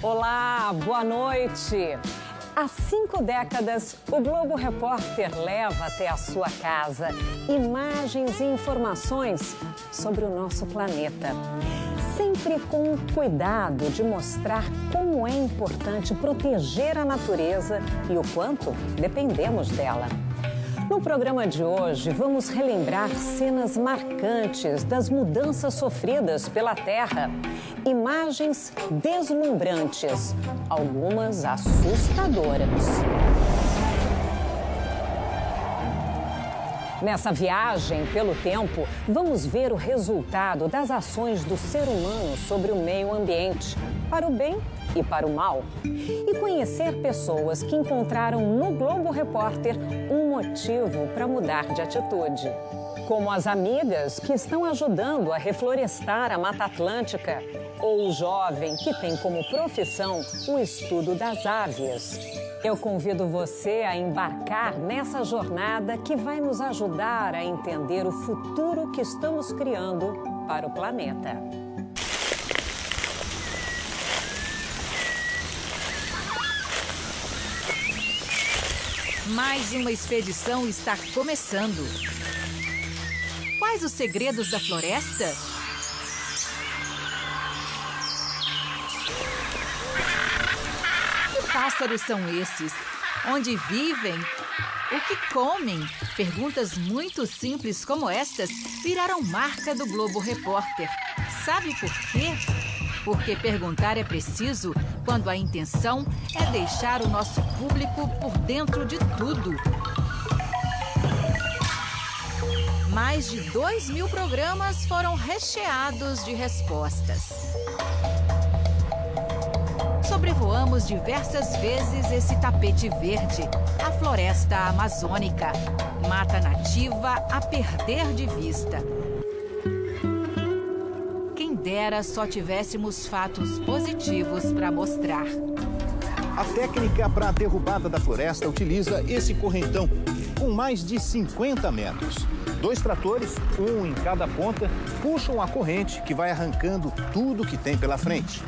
Olá, boa noite. Há 5 décadas, o Globo Repórter leva até a sua casa imagens e informações sobre o nosso planeta. Sempre com o cuidado de mostrar como é importante proteger a natureza e o quanto dependemos dela. No programa de hoje, vamos relembrar cenas marcantes das mudanças sofridas pela Terra. Imagens deslumbrantes, algumas assustadoras. Nessa viagem pelo tempo, vamos ver o resultado das ações do ser humano sobre o meio ambiente, para o bem e para o mal. E conhecer pessoas que encontraram no Globo Repórter um motivo para mudar de atitude. Como as amigas que estão ajudando a reflorestar a Mata Atlântica, ou o jovem que tem como profissão o estudo das aves. Eu convido você a embarcar nessa jornada que vai nos ajudar a entender o futuro que estamos criando para o planeta. Mais uma expedição está começando. Quais os segredos da floresta? Que pássaros são esses? Onde vivem? O que comem? Perguntas muito simples como estas viraram marca do Globo Repórter. Sabe por quê? Porque perguntar é preciso quando a intenção é deixar o nosso público por dentro de tudo. Mais de 2.000 programas foram recheados de respostas. Sobrevoamos diversas vezes esse tapete verde, a floresta amazônica, mata nativa a perder de vista. Quem dera só tivéssemos fatos positivos para mostrar. A técnica para a derrubada da floresta utiliza esse correntão, com mais de 50 metros. 2 tratores, um em cada ponta, puxam a corrente que vai arrancando tudo que tem pela frente.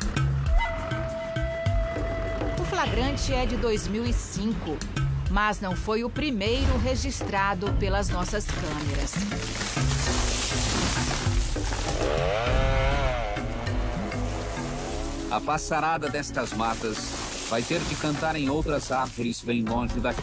O flagrante é de 2005, mas não foi o primeiro registrado pelas nossas câmeras. A passarada destas matas vai ter de cantar em outras árvores bem longe daqui.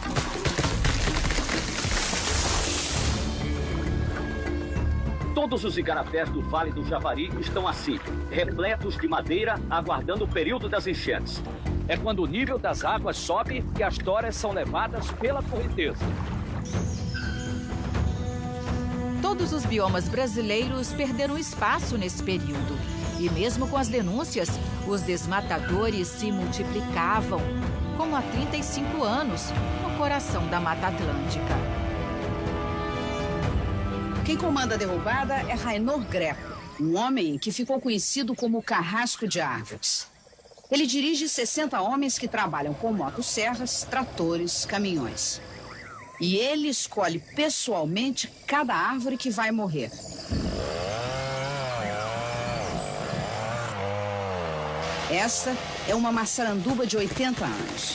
Todos os igarapés do Vale do Javari estão assim, repletos de madeira, aguardando o período das enchentes. É quando o nível das águas sobe que as toras são levadas pela correnteza. Todos os biomas brasileiros perderam espaço nesse período. E mesmo com as denúncias, os desmatadores se multiplicavam, como há 35 anos, no coração da Mata Atlântica. Quem comanda a derrubada é Rainor Greco, um homem que ficou conhecido como Carrasco de Árvores. Ele dirige 60 homens que trabalham com motosserras, tratores, caminhões. E ele escolhe pessoalmente cada árvore que vai morrer. Essa é uma maçaranduba de 80 anos.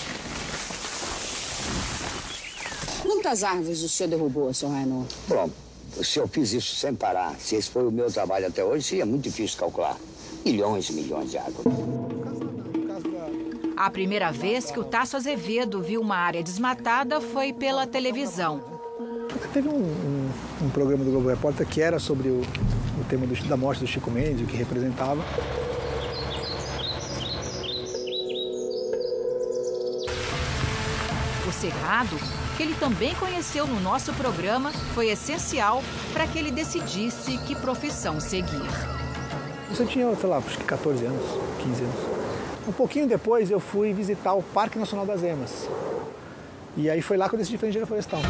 Quantas árvores o senhor derrubou, senhor Rainor? Bom, se eu fiz isso sem parar, se esse foi o meu trabalho até hoje, seria muito difícil calcular. Milhões e milhões de árvores. A primeira vez que o Tasso Azevedo viu uma área desmatada foi pela televisão. Teve um programa do Globo Repórter que era sobre o tema da morte do Chico Mendes, o que representava. O cerrado, que ele também conheceu no nosso programa, foi essencial para que ele decidisse que profissão seguir. Eu tinha, sei lá, acho que 14 anos, 15 anos. Um pouquinho depois eu fui visitar o Parque Nacional das Emas. E aí foi lá que eu decidi fazer engenharia florestal.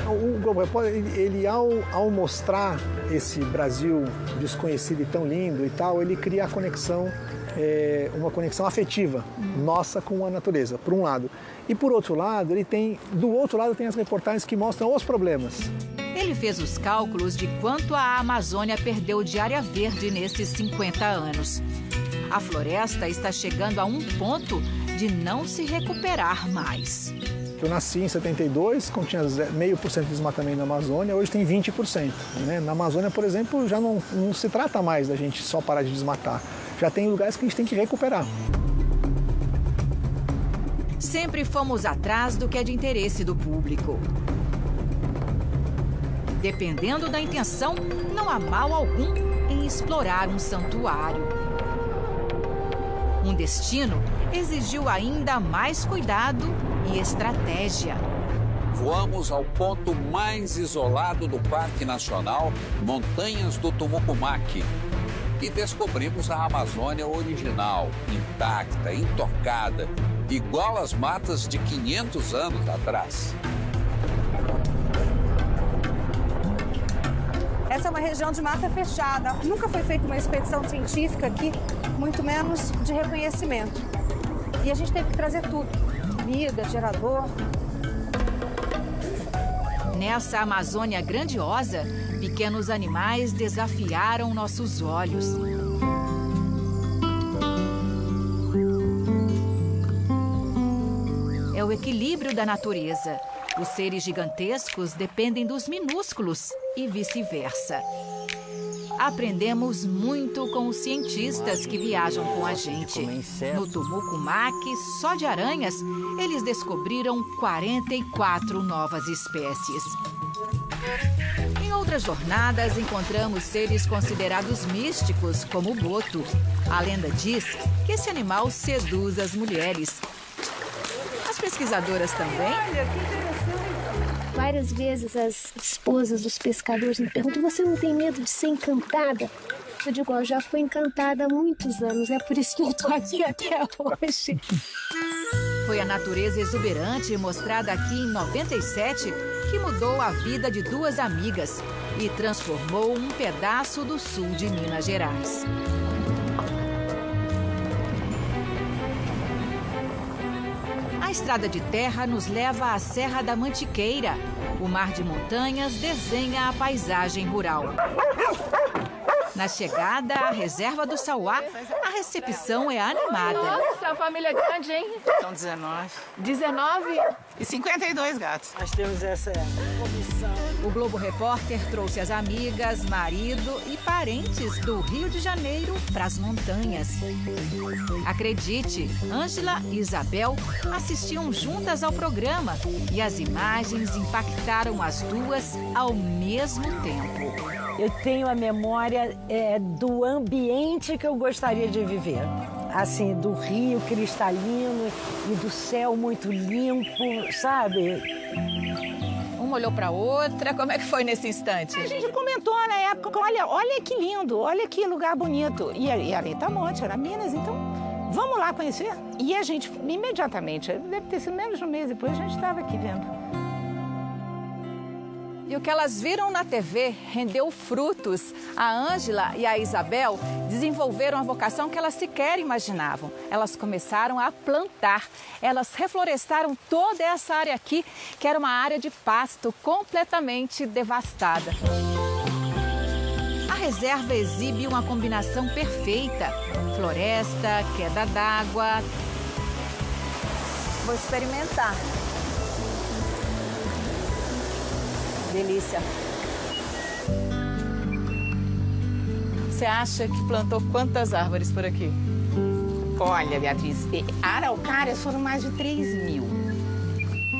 O Globo Repórter, ele ao mostrar esse Brasil desconhecido e tão lindo e tal, ele cria a conexão, uma conexão afetiva nossa com a natureza, por um lado. E por outro lado, do outro lado tem as reportagens que mostram os problemas. Ele fez os cálculos de quanto a Amazônia perdeu de área verde nesses 50 anos. A floresta está chegando a um ponto de não se recuperar mais. Eu nasci em 72, quando tinha 0,5% de desmatamento na Amazônia, hoje tem 20%. Né? Na Amazônia, por exemplo, já não se trata mais da gente só parar de desmatar. Já tem lugares que a gente tem que recuperar. Sempre fomos atrás do que é de interesse do público. Dependendo da intenção, não há mal algum em explorar um santuário. Um destino exigiu ainda mais cuidado e estratégia. Voamos ao ponto mais isolado do Parque Nacional, Montanhas do Tumucumaque. E descobrimos a Amazônia original, intacta, intocada, igual às matas de 500 anos atrás. Essa é uma região de mata fechada. Nunca foi feita uma expedição científica aqui, muito menos de reconhecimento. E a gente teve que trazer tudo. Comida, gerador. Nessa Amazônia grandiosa, pequenos animais desafiaram nossos olhos. É o equilíbrio da natureza. Os seres gigantescos dependem dos minúsculos e vice-versa. Aprendemos muito com os cientistas que viajam com a gente. No Tumucumaque, só de aranhas, eles descobriram 44 novas espécies. Em outras jornadas, encontramos seres considerados místicos, como o boto. A lenda diz que esse animal seduz as mulheres. As pesquisadoras também. Olha, que interessante. Várias vezes as esposas dos pescadores me perguntam: você não tem medo de ser encantada? Eu digo: eu já fui encantada há muitos anos, é por isso que eu estou aqui até hoje. Foi a natureza exuberante mostrada aqui em 97 que mudou a vida de duas amigas e transformou um pedaço do sul de Minas Gerais. A estrada de terra nos leva à Serra da Mantiqueira. O mar de montanhas desenha a paisagem rural. Na chegada à reserva do Sauá, a recepção é animada. Nossa, a família é grande, hein? São 19. 19? E 52 gatos. Nós temos essa comissão. O Globo Repórter trouxe as amigas, marido e parentes do Rio de Janeiro para as montanhas. Acredite, Ângela e Isabel assistiam juntas ao programa e as imagens impactaram as duas ao mesmo tempo. Eu tenho a memória do ambiente que eu gostaria de viver. Assim, do rio cristalino e do céu muito limpo, sabe? Uma olhou para outra. Como é que foi nesse instante? A gente comentou na época: olha que lindo, olha que lugar bonito. E ali tá Monte, era Minas, então vamos lá conhecer. E a gente, imediatamente, deve ter sido menos de um mês depois, a gente estava aqui vendo. E o que elas viram na TV rendeu frutos. A Ângela e a Isabel desenvolveram a vocação que elas sequer imaginavam. Elas começaram a plantar. Elas reflorestaram toda essa área aqui, que era uma área de pasto completamente devastada. A reserva exibe uma combinação perfeita: floresta, queda d'água. Vou experimentar. Delícia. Você acha que plantou quantas árvores por aqui? Olha, Beatriz, araucárias foram mais de 3.000.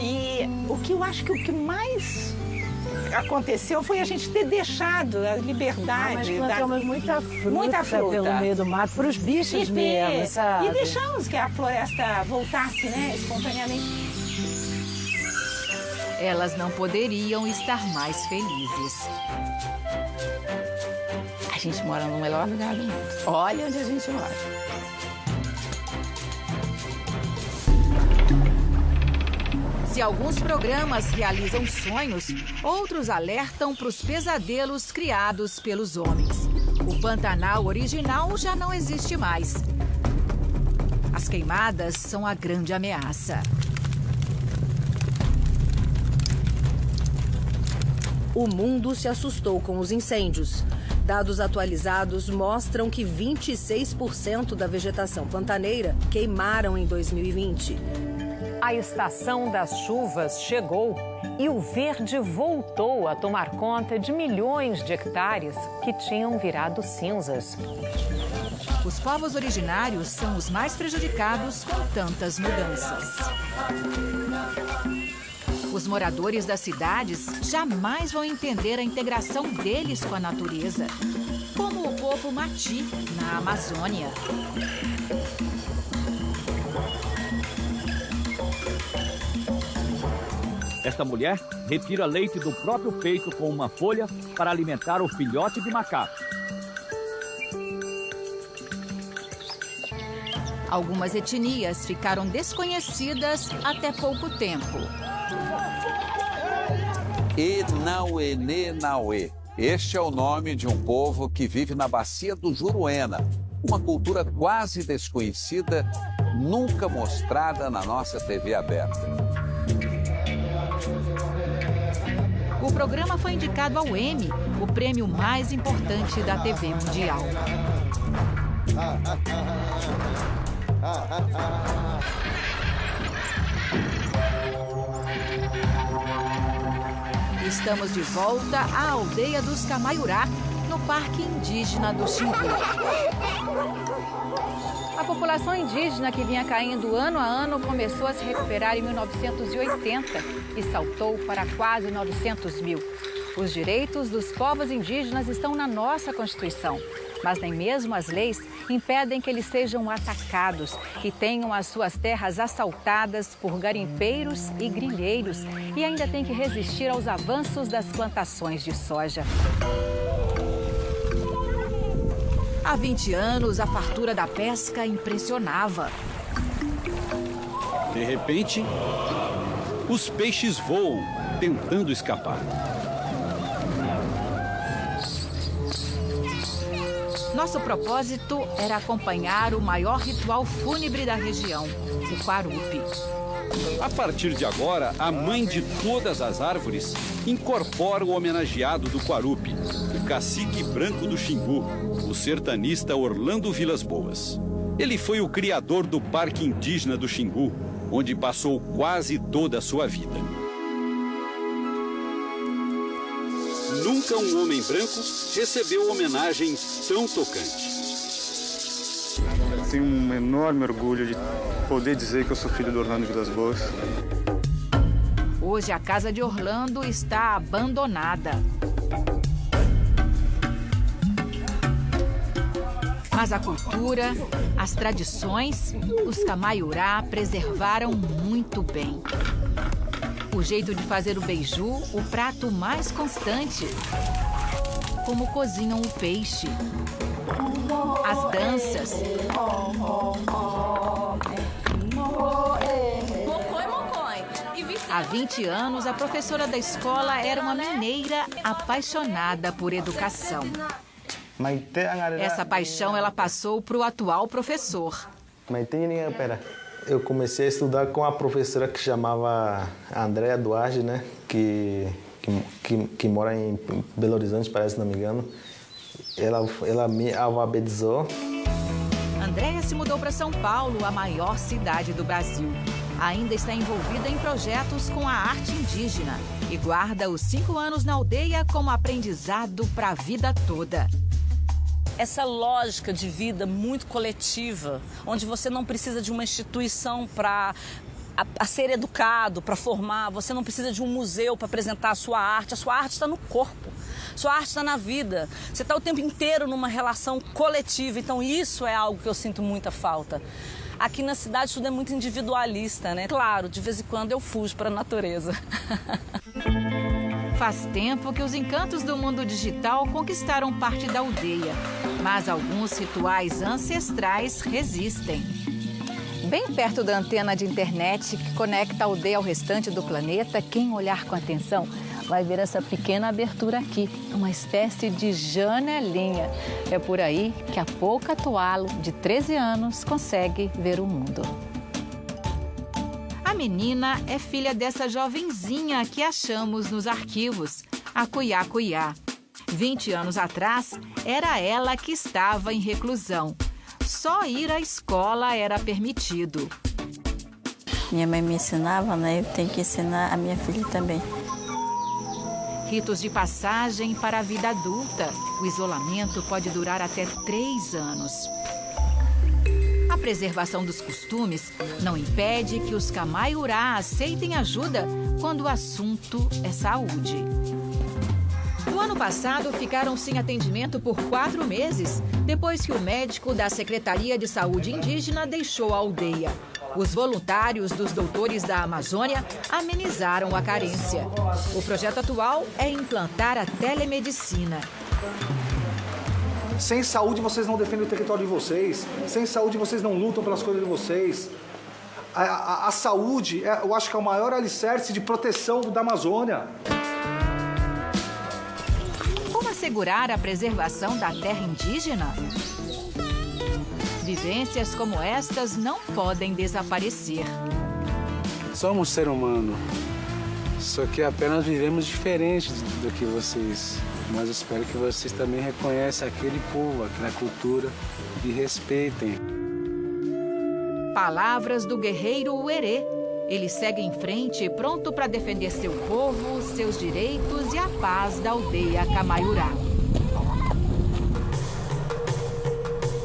E o que eu acho que o que mais aconteceu foi a gente ter deixado a liberdade. Mas plantamos muita fruta pelo meio do mato, para os bichos mesmo, sabe? E deixamos que a floresta voltasse, né, espontaneamente. Elas não poderiam estar mais felizes. A gente mora no melhor lugar do mundo. Olha onde a gente mora. Se alguns programas realizam sonhos, outros alertam para os pesadelos criados pelos homens. O Pantanal original já não existe mais. As queimadas são a grande ameaça. O mundo se assustou com os incêndios. Dados atualizados mostram que 26% da vegetação pantaneira queimaram em 2020. A estação das chuvas chegou e o verde voltou a tomar conta de milhões de hectares que tinham virado cinzas. Os povos originários são os mais prejudicados com tantas mudanças. Os moradores das cidades jamais vão entender a integração deles com a natureza, como o povo Mati, na Amazônia. Esta mulher retira leite do próprio peito com uma folha para alimentar o filhote de macaco. Algumas etnias ficaram desconhecidas até pouco tempo. Enauenenauê. Este é o nome de um povo que vive na bacia do Juruena, uma cultura quase desconhecida, nunca mostrada na nossa TV aberta. O programa foi indicado ao Emmy, o prêmio mais importante da TV mundial. Estamos de volta à aldeia dos Camaiurá, no Parque Indígena do Xingu. A população indígena, que vinha caindo ano a ano, começou a se recuperar em 1980 e saltou para quase 900 mil. Os direitos dos povos indígenas estão na nossa Constituição, mas nem mesmo as leis impedem que eles sejam atacados e tenham as suas terras assaltadas por garimpeiros e grileiros e ainda têm que resistir aos avanços das plantações de soja. Há 20 anos, a fartura da pesca impressionava. De repente, os peixes voam, tentando escapar. Nosso propósito era acompanhar o maior ritual fúnebre da região, o Quarupi. A partir de agora, a mãe de todas as árvores incorpora o homenageado do Quarupi, o cacique branco do Xingu, o sertanista Orlando Vilas Boas. Ele foi o criador do Parque Indígena do Xingu, onde passou quase toda a sua vida. Nunca um homem branco recebeu homenagem tão tocante. Tenho um enorme orgulho de poder dizer que eu sou filho do Orlando Vilas Boas. Hoje a casa de Orlando está abandonada. Mas a cultura, as tradições, os Camaiurá preservaram muito bem. O jeito de fazer o beiju, o prato mais constante. Como cozinham o peixe. As danças. Há 20 anos, a professora da escola era uma mineira apaixonada por educação. Essa paixão ela passou para o atual professor. Eu comecei a estudar com a professora que chamava Andréa Duarte, né? Que mora em Belo Horizonte, parece, se não me engano. Ela me alfabetizou. Andréa se mudou para São Paulo, a maior cidade do Brasil. Ainda está envolvida em projetos com a arte indígena e guarda os 5 anos na aldeia como aprendizado para a vida toda. Essa lógica de vida muito coletiva, onde você não precisa de uma instituição para ser educado, para formar, você não precisa de um museu para apresentar a sua arte está no corpo, sua arte está na vida, você está o tempo inteiro numa relação coletiva, então isso é algo que eu sinto muita falta. Aqui na cidade tudo é muito individualista, né? Claro, de vez em quando eu fujo para a natureza. Faz tempo que os encantos do mundo digital conquistaram parte da aldeia, mas alguns rituais ancestrais resistem. Bem perto da antena de internet que conecta a aldeia ao restante do planeta, quem olhar com atenção vai ver essa pequena abertura aqui, uma espécie de janelinha. É por aí que a Pouca Toalo, de 13 anos, consegue ver o mundo. A menina é filha dessa jovenzinha que achamos nos arquivos, a Cuiá Cuiá. 20 anos atrás, era ela que estava em reclusão. Só ir à escola era permitido. Minha mãe me ensinava, né? Eu tenho que ensinar a minha filha também. Ritos de passagem para a vida adulta. O isolamento pode durar até 3 anos. A preservação dos costumes não impede que os Camaiurá aceitem ajuda quando o assunto é saúde. No ano passado, ficaram sem atendimento por 4 meses, depois que o médico da Secretaria de Saúde Indígena deixou a aldeia. Os voluntários dos doutores da Amazônia amenizaram a carência. O projeto atual é implantar a telemedicina. Sem saúde, vocês não defendem o território de vocês. Sem saúde, vocês não lutam pelas coisas de vocês. A saúde, eu acho que é o maior alicerce de proteção da Amazônia. Como assegurar a preservação da terra indígena? Vivências como estas não podem desaparecer. Somos ser humano, só que apenas vivemos diferente do que vocês. Mas eu espero que vocês também reconheçam aquele povo, aquela cultura e respeitem. Palavras do guerreiro Uerê. Ele segue em frente, pronto para defender seu povo, seus direitos e a paz da aldeia Camaiurá.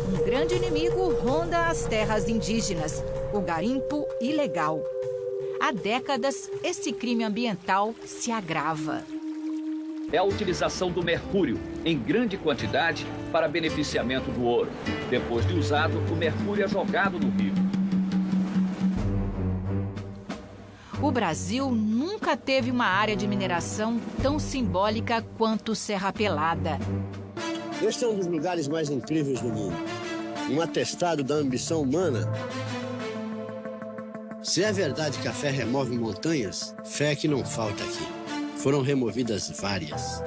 Um grande inimigo ronda as terras indígenas, o garimpo ilegal. Há décadas, esse crime ambiental se agrava. É a utilização do mercúrio em grande quantidade para beneficiamento do ouro. Depois de usado, o mercúrio é jogado no rio. O Brasil nunca teve uma área de mineração tão simbólica quanto Serra Pelada. Este é um dos lugares mais incríveis do mundo. Um atestado da ambição humana. Se é verdade que a fé remove montanhas, fé é que não falta aqui. Foram removidas várias.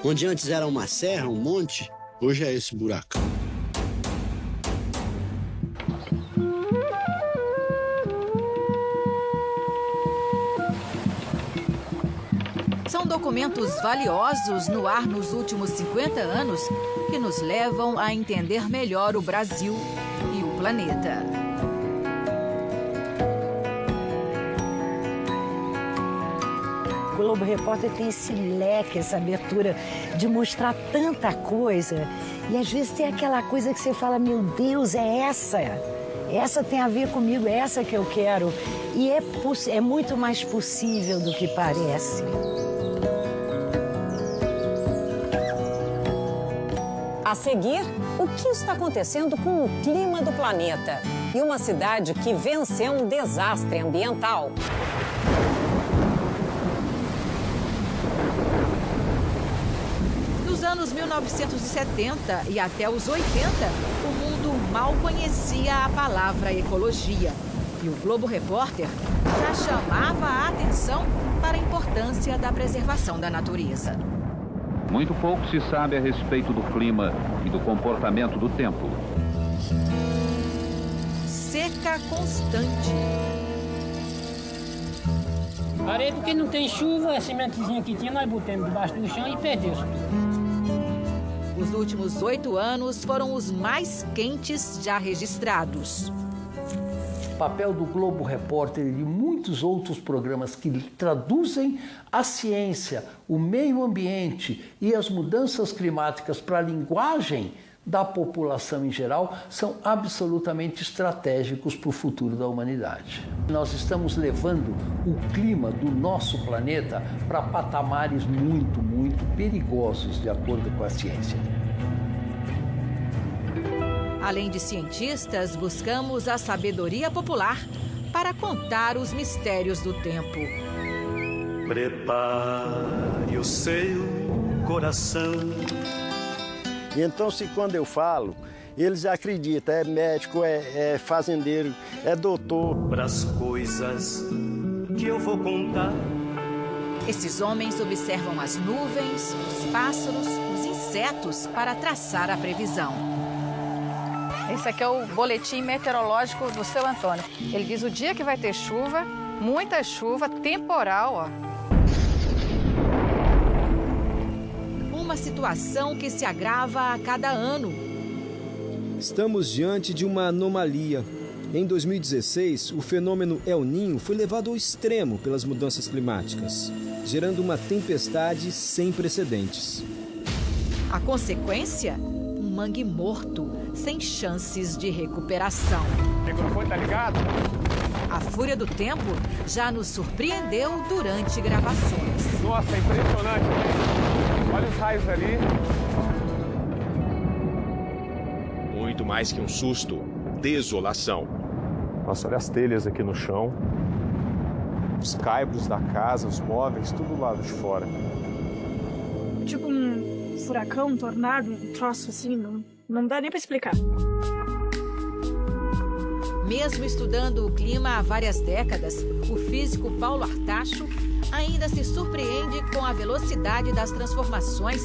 Onde antes era uma serra, um monte, hoje é esse buracão. São documentos valiosos no ar nos últimos 50 anos que nos levam a entender melhor o Brasil e o planeta. O Globo Repórter tem esse leque, essa abertura de mostrar tanta coisa. E às vezes tem aquela coisa que você fala, meu Deus, é essa. Essa tem a ver comigo, é essa que eu quero. E é muito mais possível do que parece. A seguir, o que está acontecendo com o clima do planeta e uma cidade que venceu um desastre ambiental. Nos anos 1970 e até os 80, o mundo mal conhecia a palavra ecologia. E o Globo Repórter já chamava a atenção para a importância da preservação da natureza. Muito pouco se sabe a respeito do clima e do comportamento do tempo. Seca constante. Parei porque não tem chuva, a sementezinha que tinha nós botamos debaixo do chão e perdeu-se. Os últimos 8 anos foram os mais quentes já registrados. O papel do Globo Repórter e de muitos outros programas que traduzem a ciência, o meio ambiente e as mudanças climáticas para a linguagem da população em geral são absolutamente estratégicos para o futuro da humanidade. Nós estamos levando o clima do nosso planeta para patamares muito, muito perigosos, de acordo com a ciência. Além de cientistas, buscamos a sabedoria popular para contar os mistérios do tempo. Prepare o seu coração. E então, se quando eu falo, eles acreditam, é médico, é fazendeiro, é doutor. Pras coisas que eu vou contar. Esses homens observam as nuvens, os pássaros, os insetos para traçar a previsão. Esse aqui é o boletim meteorológico do seu Antônio. Ele diz o dia que vai ter chuva, muita chuva, temporal, ó. Uma situação que se agrava a cada ano. Estamos diante de uma anomalia. Em 2016, o fenômeno El Niño foi levado ao extremo pelas mudanças climáticas, gerando uma tempestade sem precedentes. A consequência? Um mangue morto, sem chances de recuperação. O microfone tá ligado? A fúria do tempo já nos surpreendeu durante gravações. Nossa, é impressionante. Olha os raios ali. Muito mais que um susto, desolação. Nossa, olha as telhas aqui no chão. Os caibros da casa, os móveis, tudo do lado de fora. Tipo um furacão, um tornado, um troço assim, não dá nem pra explicar. Mesmo estudando o clima há várias décadas, o físico Paulo Artacho ainda se surpreende com a velocidade das transformações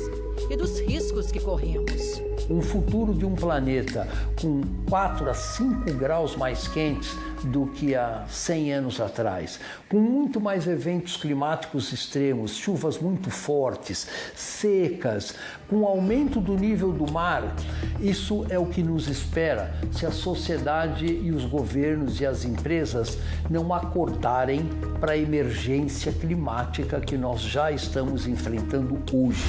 e dos riscos que corremos. Um futuro de um planeta com 4 a 5 graus mais quentes do que há 100 anos atrás, com muito mais eventos climáticos extremos, chuvas muito fortes, secas, com aumento do nível do mar. Isso é o que nos espera se a sociedade e os governos e as empresas não acordarem para a emergência climática que nós já estamos enfrentando hoje.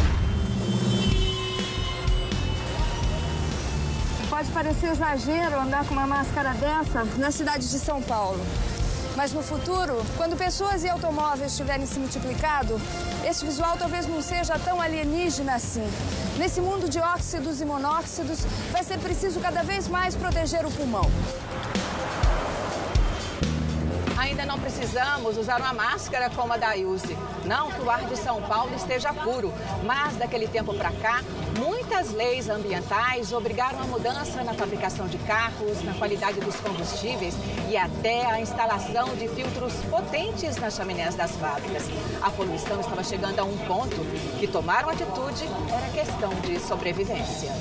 Pode parecer exagero andar com uma máscara dessa na cidade de São Paulo. Mas no futuro, quando pessoas e automóveis tiverem se multiplicado, esse visual talvez não seja tão alienígena assim. Nesse mundo de óxidos e monóxidos, vai ser preciso cada vez mais proteger o pulmão. Ainda não precisamos usar uma máscara como a da Ilse. Não que o ar de São Paulo esteja puro, mas daquele tempo para cá, muitas leis ambientais obrigaram a mudança na fabricação de carros, na qualidade dos combustíveis e até a instalação de filtros potentes nas chaminés das fábricas. A poluição estava chegando a um ponto que tomar uma atitude era questão de sobrevivência.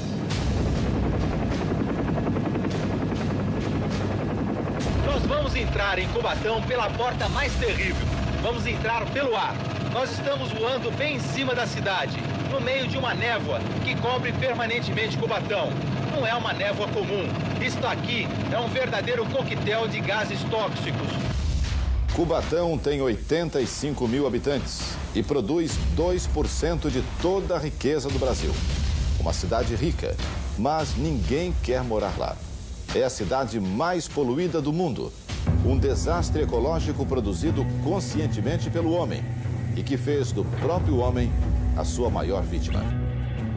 Nós vamos entrar em Cubatão pela porta mais terrível. Vamos entrar pelo ar. Nós estamos voando bem em cima da cidade, no meio de uma névoa que cobre permanentemente Cubatão. Não é uma névoa comum. Isto aqui é um verdadeiro coquetel de gases tóxicos. Cubatão tem 85 mil habitantes e produz 2% de toda a riqueza do Brasil. Uma cidade rica, mas ninguém quer morar lá. É a cidade mais poluída do mundo. Um desastre ecológico produzido conscientemente pelo homem e que fez do próprio homem a sua maior vítima.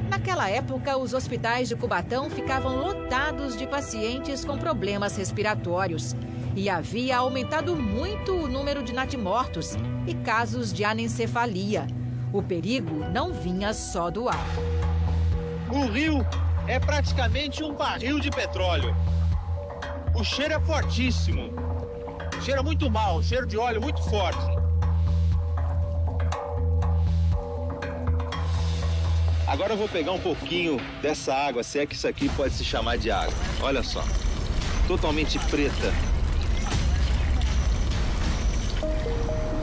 Naquela época, os hospitais de Cubatão ficavam lotados de pacientes com problemas respiratórios. E havia aumentado muito o número de natimortos e casos de anencefalia. O perigo não vinha só do ar. O rio é praticamente um barril de petróleo. O cheiro é fortíssimo. Cheira muito mal, cheiro de óleo muito forte. Agora eu vou pegar um pouquinho dessa água, se é que isso aqui pode se chamar de água. Olha só, totalmente preta.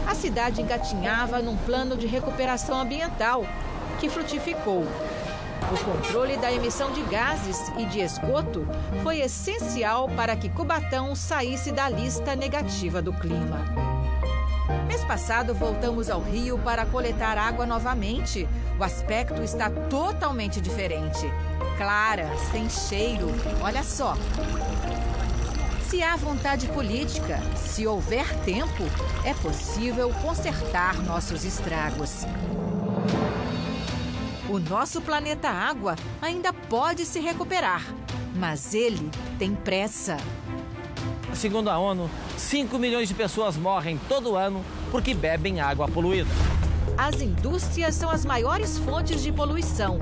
A cidade engatinhava num plano de recuperação ambiental, que frutificou. O controle da emissão de gases e de esgoto foi essencial para que Cubatão saísse da lista negativa do clima. Mês passado, voltamos ao Rio para coletar água novamente. O aspecto está totalmente diferente. Clara, sem cheiro, olha só. Se há vontade política, se houver tempo, é possível consertar nossos estragos. O nosso planeta Água ainda pode se recuperar, mas ele tem pressa. Segundo a ONU, 5 milhões de pessoas morrem todo ano porque bebem água poluída. As indústrias são as maiores fontes de poluição,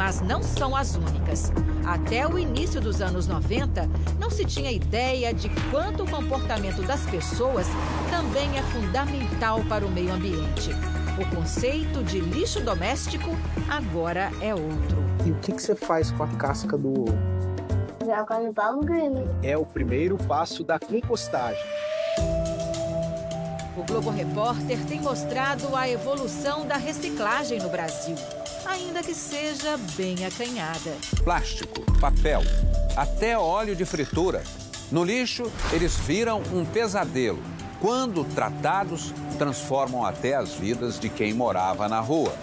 Mas não são as únicas. Até o início dos anos 90, não se tinha ideia de quanto o comportamento das pessoas também é fundamental para o meio ambiente. O conceito de lixo doméstico agora é outro. E o que você faz com a casca do ovo? Joga no balde. É o primeiro passo da compostagem. O Globo Repórter tem mostrado a evolução da reciclagem no Brasil, ainda que seja bem acanhada. Plástico, papel, até óleo de fritura. No lixo, eles viram um pesadelo. Quando tratados, transformam até as vidas de quem morava na rua.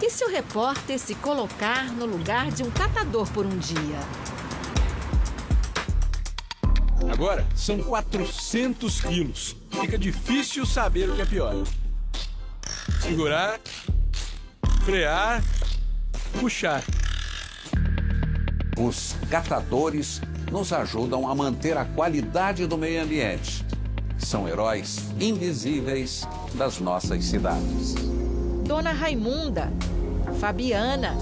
E se o repórter se colocar no lugar de um catador por um dia? Agora são 400 quilos. Fica difícil saber o que é pior. Segurar, frear, puxar. Os catadores nos ajudam a manter a qualidade do meio ambiente. São heróis invisíveis das nossas cidades. Dona Raimunda, Fabiana.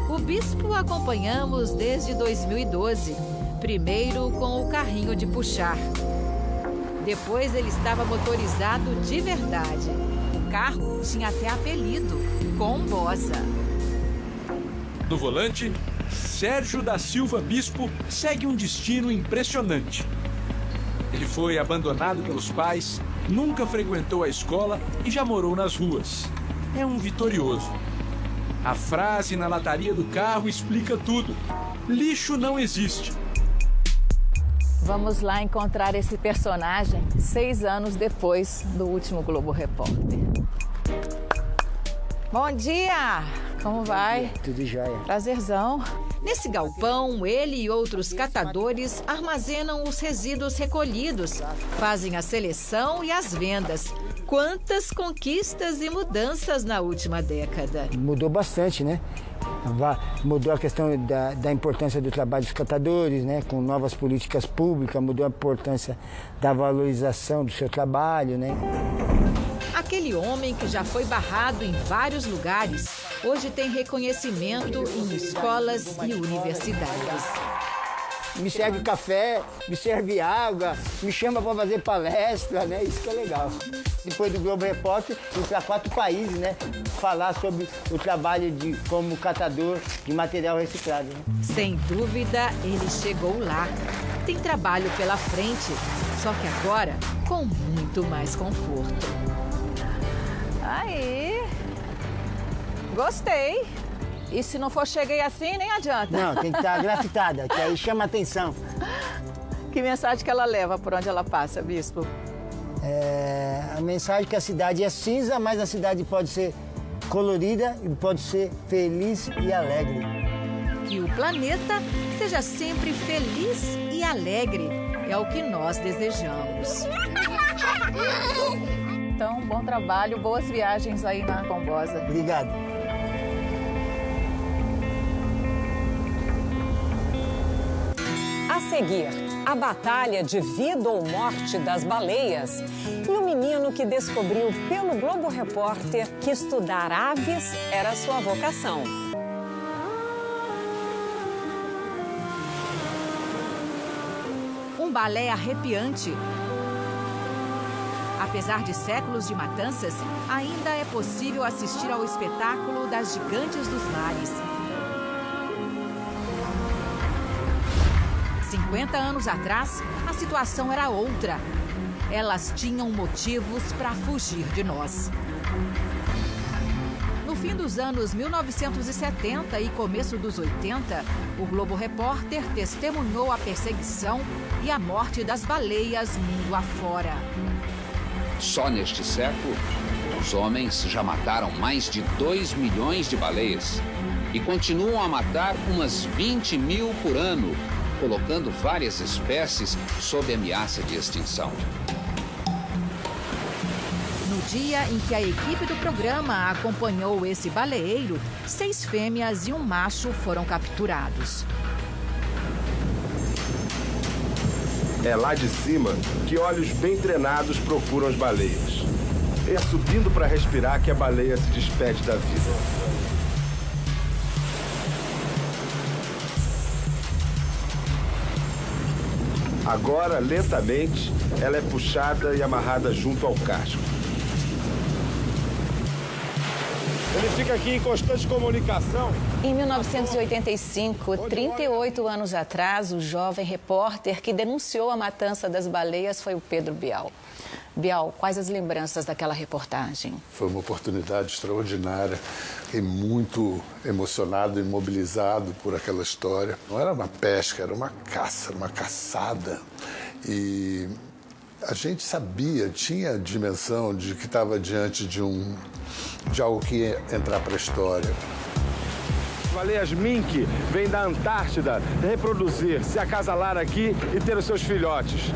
O bispo acompanhamos desde 2012. Primeiro com o carrinho de puxar. Depois ele estava motorizado de verdade. O carro tinha até apelido, Combosa. No volante, Sérgio da Silva Bispo segue um destino impressionante. Ele foi abandonado pelos pais, nunca frequentou a escola e já morou nas ruas. É um vitorioso. A frase na lataria do carro explica tudo. Lixo não existe. Vamos lá encontrar esse personagem 6 anos depois do último Globo Repórter. Bom dia! Como vai? Tudo jóia. Prazerzão. Nesse galpão, ele e outros catadores armazenam os resíduos recolhidos, fazem a seleção e as vendas. Quantas conquistas e mudanças na última década. Mudou bastante, né? Mudou a questão da importância do trabalho dos catadores, né? Com novas políticas públicas, mudou a importância da valorização do seu trabalho, né? Aquele homem que já foi barrado em vários lugares, hoje tem reconhecimento em escolas e universidades. Me serve café, me serve água, me chama para fazer palestra, né? Isso que é legal. Depois do Globo Repórter, fui para 4 países, né? Falar sobre o trabalho como catador de material reciclado. Né? Sem dúvida, ele chegou lá. Tem trabalho pela frente, só que agora com muito mais conforto. Aí, gostei. E se não for cheguei assim, nem adianta. Não, tem que estar grafitada, que aí chama atenção. Que mensagem que ela leva por onde ela passa, bispo? A mensagem é que a cidade é cinza, mas a cidade pode ser colorida e pode ser feliz e alegre. Que o planeta seja sempre feliz e alegre. É o que nós desejamos. Então, bom trabalho, boas viagens aí na Combosa. Obrigado. A seguir, a batalha de vida ou morte das baleias e o menino que descobriu pelo Globo Repórter que estudar aves era sua vocação. Um balé arrepiante. Apesar de séculos de matanças, ainda é possível assistir ao espetáculo das gigantes dos mares. 50 anos atrás, a situação era outra. Elas tinham motivos para fugir de nós. No fim dos anos 1970 e começo dos 80, o Globo Repórter testemunhou a perseguição e a morte das baleias mundo afora. Só neste século, os homens já mataram mais de 2 milhões de baleias e continuam a matar umas 20 mil por ano, colocando várias espécies sob ameaça de extinção. No dia em que a equipe do programa acompanhou esse baleeiro, 6 fêmeas e um macho foram capturados. É lá de cima que olhos bem treinados procuram as baleias. É subindo para respirar que a baleia se despede da vida. Agora, lentamente, ela é puxada e amarrada junto ao casco. Ele fica aqui em constante comunicação. Em 1985, 38 anos atrás, o jovem repórter que denunciou a matança das baleias foi o Pedro Bial. Bial, quais as lembranças daquela reportagem? Foi uma oportunidade extraordinária. Fiquei muito emocionado e mobilizado por aquela história. Não era uma pesca, era uma caça, uma caçada. E a gente sabia, tinha a dimensão de que estava diante de algo que ia entrar para a história. Baleias mink vêm da Antártida reproduzir, se acasalar aqui e ter os seus filhotes.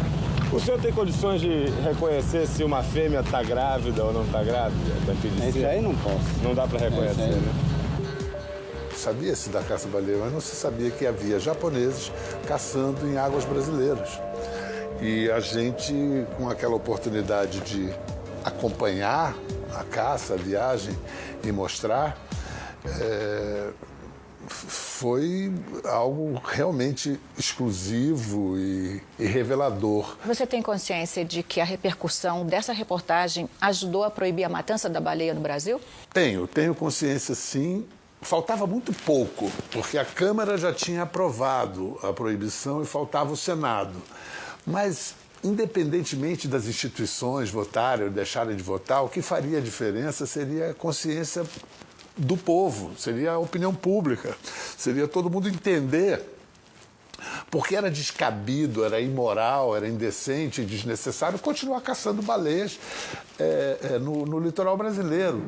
O senhor tem condições de reconhecer se uma fêmea está grávida ou não está grávida? Isso aí não posso. Não dá para reconhecer, né? Sabia-se da caça-baleia, mas não se sabia que havia japoneses caçando em águas brasileiras. E a gente, com aquela oportunidade de acompanhar a caça, a viagem e mostrar, foi algo realmente exclusivo e revelador. Você tem consciência de que a repercussão dessa reportagem ajudou a proibir a matança da baleia no Brasil? Tenho consciência, sim. Faltava muito pouco, porque a Câmara já tinha aprovado a proibição e faltava o Senado. Mas, independentemente das instituições votarem ou deixarem de votar, o que faria a diferença seria a consciência do povo, seria a opinião pública, seria todo mundo entender porque era descabido, era imoral, era indecente e desnecessário continuar caçando baleias no litoral brasileiro.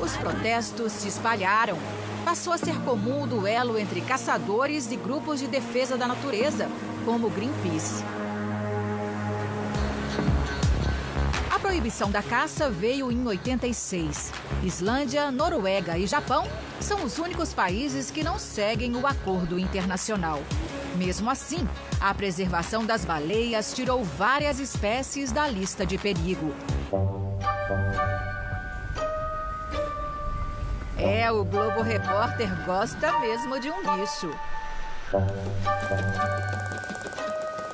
Os protestos se espalharam. Passou a ser comum o duelo entre caçadores e grupos de defesa da natureza, como o Greenpeace. A proibição da caça veio em 86. Islândia, Noruega e Japão são os únicos países que não seguem o acordo internacional. Mesmo assim, a preservação das baleias tirou várias espécies da lista de perigo. O Globo Repórter gosta mesmo de um lixo.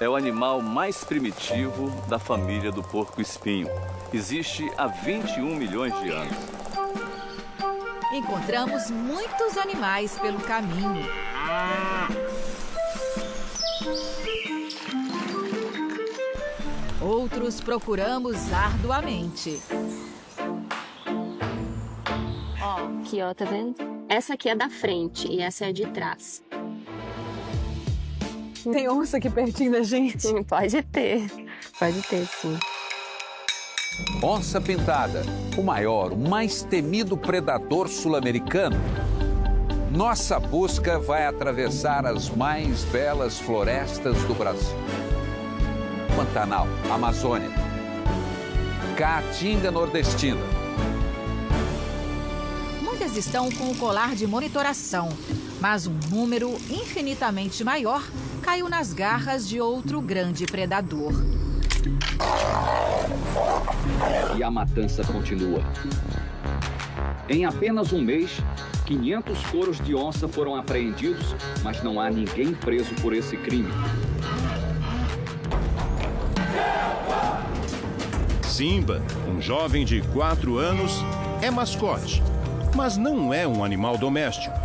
É o animal mais primitivo da família do porco-espinho. Existe há 21 milhões de anos. Encontramos muitos animais pelo caminho. Outros procuramos arduamente. Aqui, ó, tá vendo? Essa aqui é da frente e essa é de trás. Tem onça aqui pertinho da gente? Pode ter sim. Onça pintada, o maior, o mais temido predador sul-americano. Nossa busca vai atravessar as mais belas florestas do Brasil. Pantanal, Amazônia, Caatinga nordestina. Muitas estão com o colar de monitoração, mas um número infinitamente maior caiu nas garras de outro grande predador. E a matança continua. Em apenas um mês, 500 coros de onça foram apreendidos, mas não há ninguém preso por esse crime. Simba, um jovem de 4 anos, é mascote, mas não é um animal doméstico.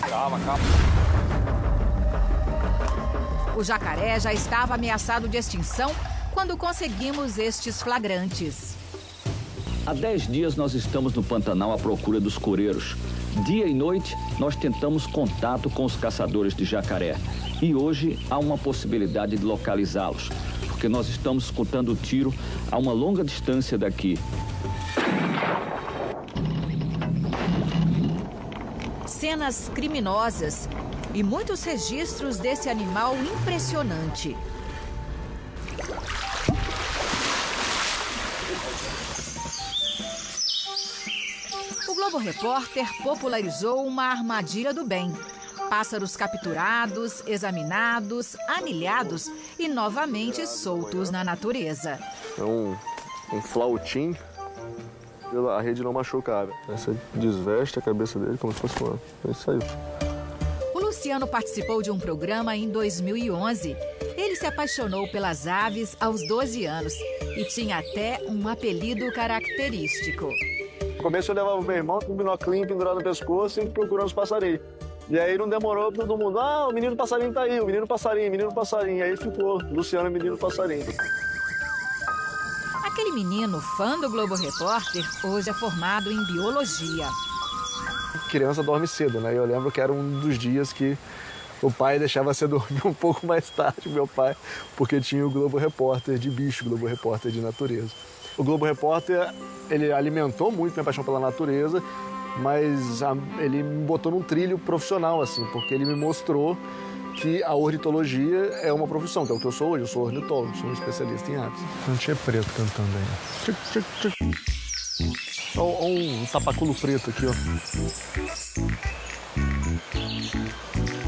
Calma. O jacaré já estava ameaçado de extinção quando conseguimos estes flagrantes. Há 10 dias nós estamos no Pantanal à procura dos coreiros. Dia e noite, nós tentamos contato com os caçadores de jacaré. E hoje há uma possibilidade de localizá-los, porque nós estamos escutando o tiro a uma longa distância daqui. Cenas criminosas e muitos registros desse animal impressionante. O Globo Repórter popularizou uma armadilha do bem. Pássaros capturados, examinados, anilhados e novamente soltos na natureza. É um flautim. A rede não machuca a ave. Você desveste a cabeça dele como se fosse uma... É isso aí. O Luciano participou de um programa em 2011. Ele se apaixonou pelas aves aos 12 anos e tinha até um apelido característico. No começo eu levava o meu irmão com um binoclinho pendurado no pescoço e procurando os passarinhos. E aí não demorou para todo mundo, o menino passarinho tá aí, o menino passarinho, menino passarinho. E aí ficou, Luciano menino passarinho. Aquele menino, fã do Globo Repórter, hoje é formado em biologia. Criança dorme cedo, né? Eu lembro que era um dos dias que o pai deixava você dormir um pouco mais tarde, meu pai, porque tinha o Globo Repórter de bicho, o Globo Repórter de natureza. O Globo Repórter, ele alimentou muito minha paixão pela natureza, mas ele me botou num trilho profissional, assim, porque ele me mostrou que a ornitologia é uma profissão, que é o que eu sou hoje. Eu sou ornitólogo, sou um especialista em aves. Cantinho preto cantando aí. Tchic, tchic, tchic. Olha um tapaculo preto aqui, ó.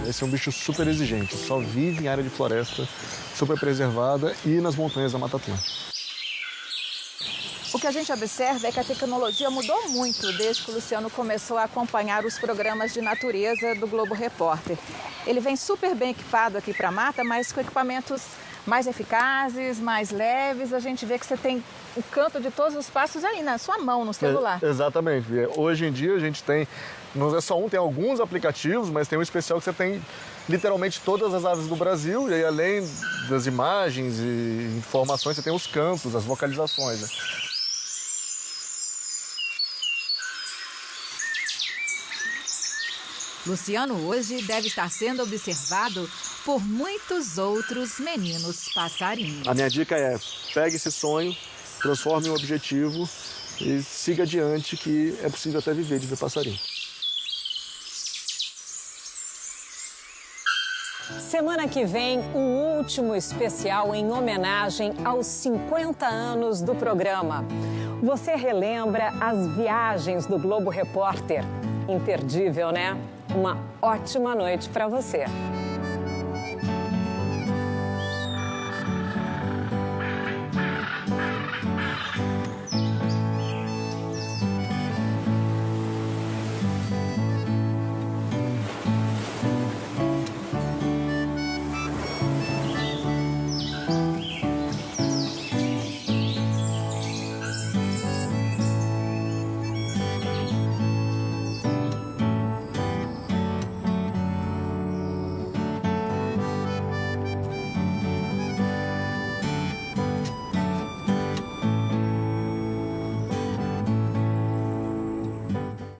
Esse é um bicho super exigente, só vive em área de floresta, super preservada e nas montanhas da Mata Atlântica. O que a gente observa é que a tecnologia mudou muito desde que o Luciano começou a acompanhar os programas de natureza do Globo Repórter. Ele vem super bem equipado aqui para a mata, mas com equipamentos mais eficazes, mais leves. A gente vê que você tem o canto de todos os passos aí na sua mão, no celular. Exatamente. Hoje em dia a gente tem, não é só um, tem alguns aplicativos, mas tem um especial que você tem literalmente todas as aves do Brasil. E aí, além das imagens e informações, você tem os cantos, as vocalizações, né? Luciano hoje deve estar sendo observado por muitos outros meninos passarinhos. A minha dica é, pegue esse sonho, transforme em um objetivo e siga adiante, que é possível até viver de ver passarinho. Semana que vem, o último especial em homenagem aos 50 anos do programa. Você relembra as viagens do Globo Repórter. Imperdível, né? Uma ótima noite para você.